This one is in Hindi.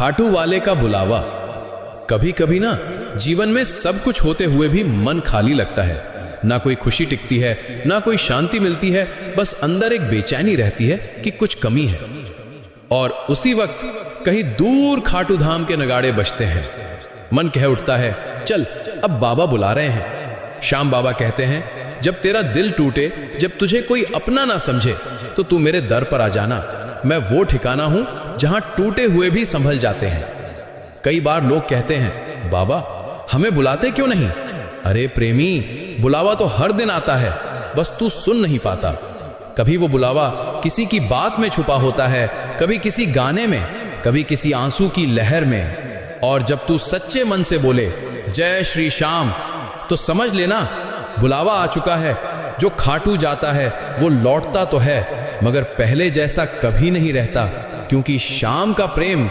खाटू वाले का बुलावा। कभी कभी ना जीवन में सब कुछ होते हुए भी मन खाली लगता है, ना कोई खुशी टिकती है, ना कोई शांति मिलती है, बस अंदर एक बेचैनी रहती है कि कुछ कमी है। और उसी वक्त कहीं दूर खाटू धाम के नगाड़े बजते हैं। मन कह उठता है, चल अब बाबा बुला रहे हैं। श्याम बाबा कहते हैं, जब तेरा दिल टूटे, जब तुझे कोई अपना ना समझे, तो तू मेरे दर पर आ जाना। मैं वो ठिकाना हूं जहां टूटे हुए भी संभल जाते हैं। कई बार लोग कहते हैं, बाबा हमें बुलाते क्यों नहीं? अरे प्रेमी, बुलावा तो हर दिन आता है, बस तू सुन नहीं पाता। कभी वो बुलावा किसी की बात में छुपा होता है, कभी किसी गाने में, कभी किसी आंसू की लहर में। और जब तू सच्चे मन से बोले जय श्री श्याम, तो समझ लेना बुलावा आ चुका है। जो खाटू जाता है वो लौटता तो है, मगर पहले जैसा कभी नहीं रहता, क्योंकि श्याम का प्रेम